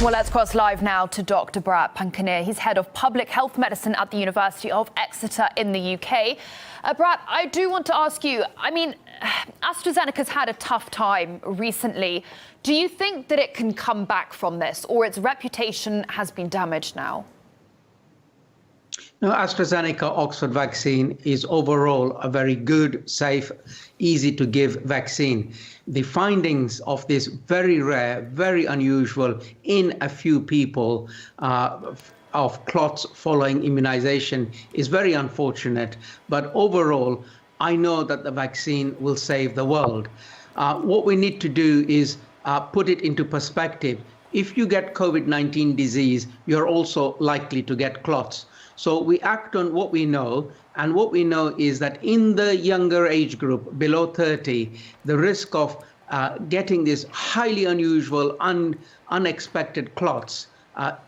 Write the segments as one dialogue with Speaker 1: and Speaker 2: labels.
Speaker 1: Well, let's cross live now to Dr. Bharat Pankaneer. He's head of public health medicine at the University of Exeter in the UK. Bharat, I do want to ask you, AstraZeneca's had a tough time recently. Do you think that it can come back from this, or its reputation has been damaged now?
Speaker 2: No, AstraZeneca Oxford vaccine is overall a very good, safe, easy to give vaccine. The findings of this very rare, very unusual in a few people of clots following immunization is very unfortunate. But overall, I know that the vaccine will save the world. What we need to do is put it into perspective. If you get COVID-19 disease, you're also likely to get clots. So we act on what we know, and what we know is that in the younger age group, below 30, the risk of getting this highly unusual, unexpected clots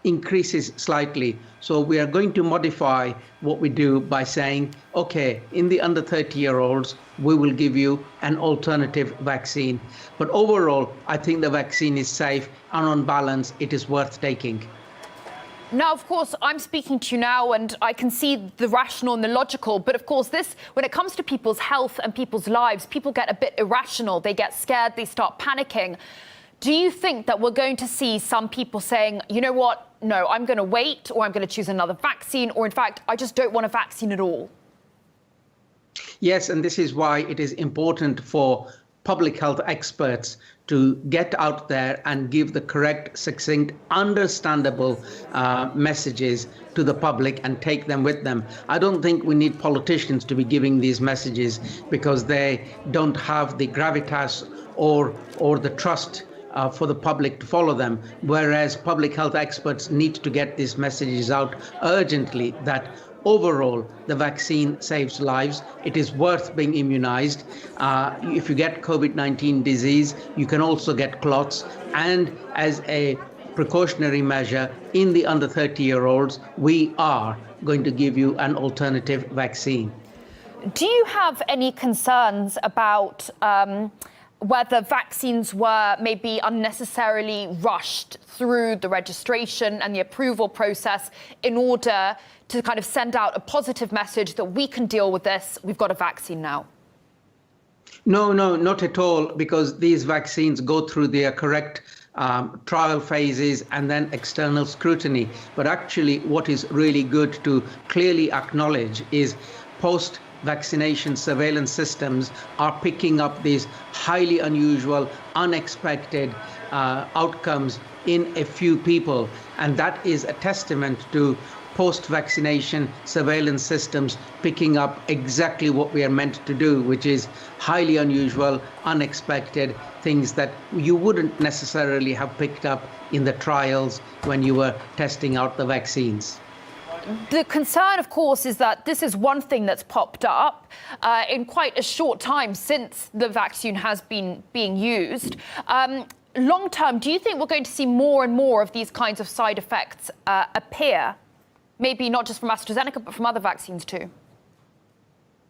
Speaker 2: increases slightly. So we are going to modify what we do by saying, okay, in the under 30-year-olds, we will give you an alternative vaccine. But overall, I think the vaccine is safe, and on balance, it is worth taking.
Speaker 1: Now, of course, I'm speaking to you now, and I can see the rational and the logical. But of course, when it comes to people's health and people's lives, people get a bit irrational. They get scared. They start panicking. Do you think that we're going to see some people saying, you know what, no, I'm going to wait, or I'm going to choose another vaccine, or in fact, I just don't want a vaccine at all?
Speaker 2: Yes, and this is why it is important for public health experts to get out there and give the correct, succinct, understandable messages to the public and take them with them. I don't think we need politicians to be giving these messages because they don't have the gravitas or the trust for the public to follow them, whereas public health experts need to get these messages out urgently that overall, the vaccine saves lives. It is worth being immunized. If you get COVID-19 disease, you can also get clots. And as a precautionary measure, in the under 30-year-olds, we are going to give you an alternative vaccine.
Speaker 1: Do you have any concerns about whether vaccines were maybe unnecessarily rushed through the registration and the approval process in order to kind of send out a positive message that we can deal with this, we've got a vaccine now?
Speaker 2: No, not at all, because these vaccines go through their correct trial phases and then external scrutiny. But actually, what is really good to clearly acknowledge is post-vaccination surveillance systems are picking up these highly unusual, unexpected outcomes in a few people. And that is a testament to post-vaccination surveillance systems picking up exactly what we are meant to do, which is highly unusual, unexpected things that you wouldn't necessarily have picked up in the trials when you were testing out the vaccines.
Speaker 1: The concern, of course, is that this is one thing that's popped up in quite a short time since the vaccine has been being used. Long term, do you think we're going to see more and more of these kinds of side effects appear? Maybe not just from AstraZeneca, but from other vaccines too?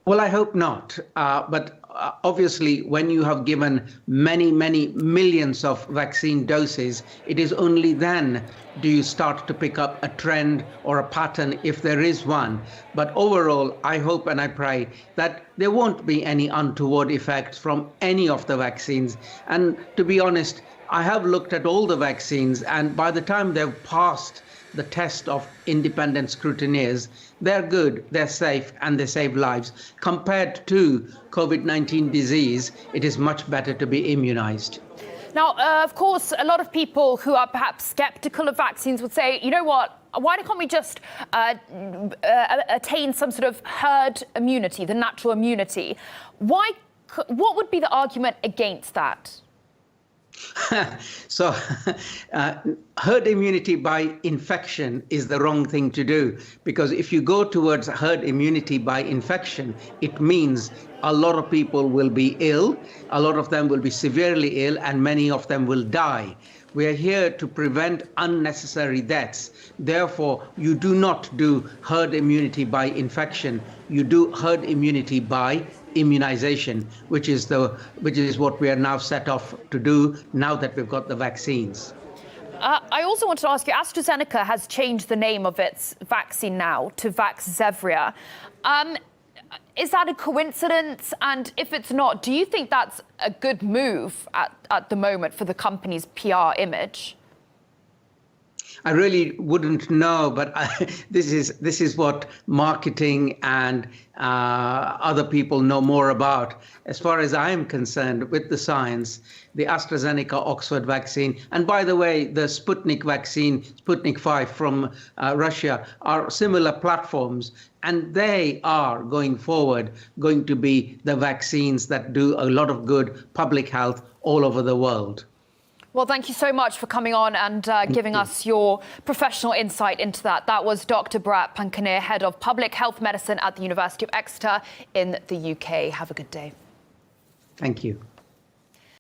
Speaker 2: Well, I hope not. But obviously, when you have given many, many millions of vaccine doses, it is only then do you start to pick up a trend or a pattern, if there is one. But overall, I hope and I pray that there won't be any untoward effects from any of the vaccines. And to be honest, I have looked at all the vaccines, and by the time they've passed the test of independent scrutineers, they're good, they're safe, and they save lives. Compared to COVID-19 disease, it is much better to be immunized.
Speaker 1: Now, of course, a lot of people who are perhaps skeptical of vaccines would say, you know what, why can't we just attain some sort of herd immunity, the natural immunity? What would be the argument against that?
Speaker 2: So herd immunity by infection is the wrong thing to do, because if you go towards herd immunity by infection, it means a lot of people will be ill, a lot of them will be severely ill, and many of them will die. We are here to prevent unnecessary deaths. Therefore, you do not do herd immunity by infection. You do herd immunity by immunization, which is what we are now set off to do now that we've got the vaccines.
Speaker 1: I also wanted to ask you, AstraZeneca has changed the name of its vaccine now to Vaxzevria. Is that a coincidence? And if it's not, do you think that's a good move at the moment for the company's PR image?
Speaker 2: I really wouldn't know, but this is what marketing and other people know more about. As far as I am concerned, with the science, the AstraZeneca Oxford vaccine, and by the way, the Sputnik vaccine, Sputnik 5 from Russia, are similar platforms, and they are going forward going to be the vaccines that do a lot of good public health all over the world.
Speaker 1: Well, thank you so much for coming on and giving us your professional insight into that. That was Dr. Bharat Pankanir, Head of Public Health Medicine at the University of Exeter in the UK. Have a good day.
Speaker 2: Thank you.